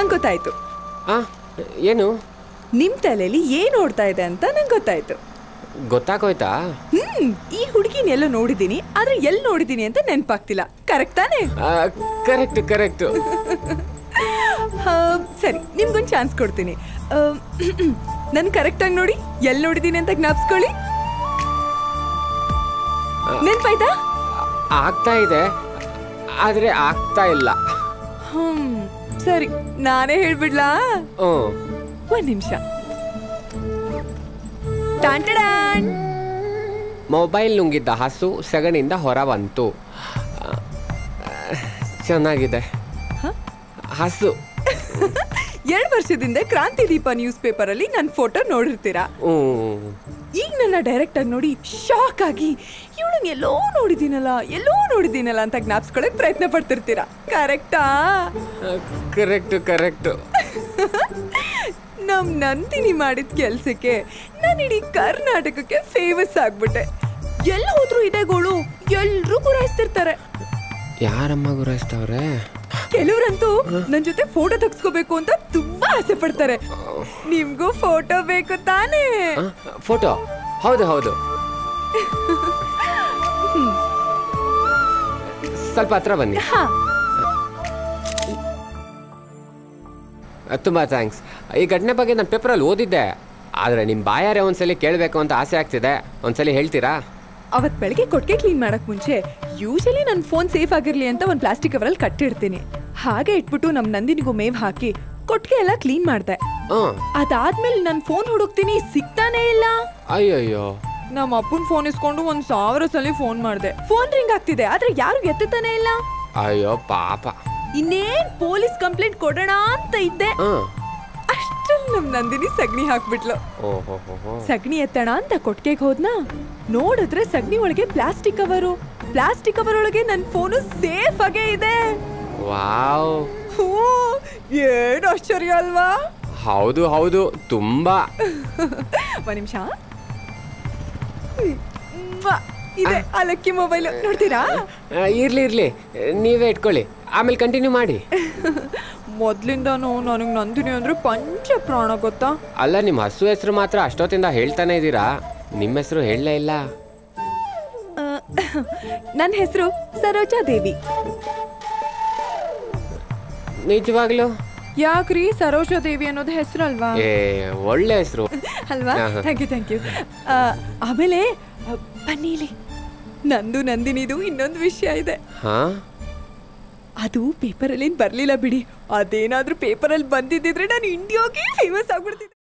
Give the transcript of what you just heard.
ನಂಗೆ ಗೊತ್ತಾಯ್ತು. ಏನು? ನಿಮ್ ತಲೆಯಲ್ಲಿ ಏನ್ ಓಡ್ತಾ ಇದೆ ಅಂತ ನಂಗೆ ಗೊತ್ತಾಯ್ತು. ಗೊತ್ತಾಗೋಯ್ತಾ? ಈ ಹುಡುಗಿನ ಎಲ್ಲೋ ನೋಡಿದೀನಿ, ಆದ್ರೆ ಎಲ್ಲಿ ನೋಡಿದೀನಿ ಅಂತ ನೆನ್ಪಾಗ್ತಿಲ್ಲ. ಕರೆಕ್ಟ್ ತಾನೆ? Correct correct. ಸರಿ, ನಿಮ್ಗೊಂದು ಚಾನ್ಸ್ ಕೊಡ್ತೀನಿ. ನನ್ ಕರೆಕ್ಟ್ ಆಗಿ ನೋಡಿ, ಎಲ್ಲಿ ನೋಡಿದೀನಿ ಅಂತ ಜ್ಞಾಪಿಸ್ಕೊಳ್ಳಿ. ನೆನ್ಪಾಯ್ತಾ? ಆಗ್ತಾ ಇದೆ, ಆದ್ರೆ ಆಗ್ತಾ ಇಲ್ಲ. ಸರಿ, ನಾನೇ ಹೇಳ್ಬಿಡ್ಲಾ? ಒಂದ್ ನಿಮಿಷ. ಮೊಬೈಲ್ ನುಂಗಿದ್ದ ಹಸು ಸಗಣಿಯಿಂದ ಹೊರ ಬಂತು. ಚೆನ್ನಾಗಿದೆ. ಹಸು 2 ವರ್ಷದಿಂದ ಕ್ರಾಂತಿ ದೀಪ ನ್ಯೂಸ್ ಪೇಪರ್ ಅಲ್ಲಿ ನನ್ನ ಫೋಟೋ ನೋಡಿರ್ತೀರಾ. ಈಗ ನನ್ನ ಡೈರೆಕ್ಟ್ ಆಗಿ ನೋಡಿ ಶಾಕ್ ಆಗಿ ಇವಳನ್ನ ಎಲ್ಲೋ ನೋಡಿದೀನಲ್ಲ ಅಂತ ಜ್ಞಾಪಿಸ್ಕೊಳಕ್ ಪ್ರಯತ್ನ ಪಡ್ತಿರ್ತೀರಾ. ಕರೆಕ್ಟಾ? Correct correct. ನಮ್ ನಂದಿನಿ ಮಾಡಿದ ಕೆಲ್ಸಕ್ಕೆ ನಾನು ಇಡೀ ಕರ್ನಾಟಕಕ್ಕೆ ಫೇಮಸ್ ಆಗ್ಬಿಟ್ಟೆ. ಎಲ್ಲ ಹೋದ್ರು ಇದೇ ಗೋಳು ಎಲ್ರೂ ಗುರಾಯಿಸ್ತಿರ್ತಾರೆ. ಯಾರಮ್ಮ ಗುರಾಯಿಸ್ತಾವ್ರೆ? ಕೆಲವ್ರಂತೂ ನನ್ ಜೊತೆ ಫೋಟೋ ತೆಗ್ಸ್ಕೋಬೇಕು ಅಂತ ತುಂಬಾ ಆಸೆ ಪಡ್ತಾರೆ. ನಿಮ್ಗೂ ಫೋಟೋ ಬೇಕು ತಾನೇ? ಫೋಟೋ? ಹೌದು ಹೌದು. ಸ್ವಲ್ಪ ಹತ್ರ ಬನ್ನಿ. ತುಂಬಾ ಥ್ಯಾಂಕ್ಸ್. ಈ ಘಟನೆ ಬಗ್ಗೆ ನಾನು ಪೇಪರಲ್ಲಿ ಓದಿದ್ದೆ, ಆದ್ರೆ ನಿಮ್ಮ ಬಾಯಾರೆ ಒಂದ್ಸಲಿ ಕೇಳಬೇಕು ಅಂತ ಆಸೆ ಆಗ್ತಿದೆ. ಒಂದ್ಸಲಿ ಹೇಳ್ತೀರಾ? ಅವತ್ ಬೆಳಗ್ಗೆ ಕೊಟ್ಟಿಗೆ ಕ್ಲೀನ್ ಮಾಡಕ್ ಮುಂಚೆ ಯೂಶಲಿ ನನ್ನ ಫೋನ್ ಸೇಫ್ ಆಗಿರ್ಲಿ ಅಂತ ಒಂದು ಪ್ಲಾಸ್ಟಿಕ್ ಕವರಲ್ಲಿ ಕಟ್ಟಿಡ್ತೀನಿ. ಹಾಗೆ ಇಟ್ಬಿಟ್ಟು ನಮ್ ನಂದಿನಿಗೂ ಮೇವ್ ಹಾಕಿ ಕೊಟ್ಟಿಗೆ ಎಲ್ಲ ಕ್ಲೀನ್ ಮಾಡ್ದೆ. ಅದಾದ್ಮೇಲೆ ನನ್ ಫೋನ್ ಹುಡುಕ್ತೀನಿ, ಸಿಗ್ತಾನೆ ಇಲ್ಲ. ಅಯ್ಯಯ್ಯೋ. ನಮ್ಮ ಅಪ್ಪನ್ ಫೋನ್ ಇಸ್ಕೊಂಡು 1000 ಸಲ ಫೋನ್ ಮಾಡ್ದೆ. ಫೋನ್ ರಿಂಗ್ ಆಗ್ತಿದೆ, ಆದ್ರೆ ಯಾರು ಎತ್ತಾನೆ ಇಲ್ಲ. ಅಯ್ಯೋ ಪಾಪ. ಇನ್ನೇನ್ ಪೊಲೀಸ್ ಕಂಪ್ಲೇಂಟ್ ಕೊಡೋಣ ಅಂತ ಇದ್ದೆ. ಅಷ್ಟ್ರಲ್ಲಿ ನಮ್ ನಂದಿನಿ ಸಗಣಿ ಹಾಕ್ಬಿಟ್ಲು. ಸಗಣಿ ಎತ್ತಣ ಅಂತ ಕೊಟ್ಟಿಗೆಗೆ ಹೋದ್ನಾ, ನೋಡಿದ್ರೆ ಸಗಣಿ ಒಳಗೆ ಪ್ಲಾಸ್ಟಿಕ್ ಕವರ್ ಒಳಗೆ ನನ್ ಫೋನು ಸೇಫ್ ಆಗೇ ಇದೆ. ವಾವ್, ಏನು ಆಶ್ಚರ್ಯ ಅಲ್ವಾ? ಹೌದು ಹೌದು, ತುಂಬಾ. ಒಂದ್ ನಿಮಿಷ ಇದೆ ಆ ಲಕ್ಕಿ ಮೊಬೈಲ್, ನೋಡ್ತೀರಾ? ಇರ್ಲಿ ನೀವೇ ಇಟ್ಕೊಳ್ಳಿ, ಆಮೇಲೆ ಕಂಟಿನ್ಯೂ ಮಾಡಿ. ಮೊದ್ಲಿಂದಾನು ನನಗ್ ನಂದಿನಿ ಅಂದ್ರೆ ಪಂಚ ಪ್ರಾಣ, ಗೊತ್ತಾ? ಅಲ್ಲ, ನಿಮ್ಮ ಹಸು ಹೆಸರು ಮಾತ್ರ ಅಷ್ಟೊತ್ತಿಂದ ಹೇಳ್ತಾನೆ ಇದ್ದೀರಾ, ನಿಮ್ಮ ಹೆಸರು ಹೇಳಲೇ ಇಲ್ಲ. ನನ್ನ ಹೆಸರು ಸರೋಜಾ ದೇವಿ. ನಿಜವಾಗ್ಲು? ಯಾಕ್ರಿ, ಸರೋಜಾ ದೇವಿ ಅನ್ನೋದು ಹೆಸರಲ್ವಾ? ಒಳ್ಳೆ ಹೆಸರು ಅಲ್ವಾ? Thank you. ಆಮೇಲೆ ಬನ್ನಿಲಿ, ನಂದು ನಂದಿನಿದು ಇನ್ನೊಂದು ವಿಷಯ ಇದೆ. ಅದು ಪೇಪರಲ್ಲಿ ಬರ್ಲಿಲ್ಲ ಬಿಡಿ. ಅದೇನಾದ್ರೂ ಪೇಪರಲ್ಲಿ ಬಂದಿದ್ದಿದ್ರೆ ನಾನು ಇಂಡಿಯಾಗೆ ಫೇಮಸ್ ಆಗ್ಬಿಡ್ತಿದ್ದೆ.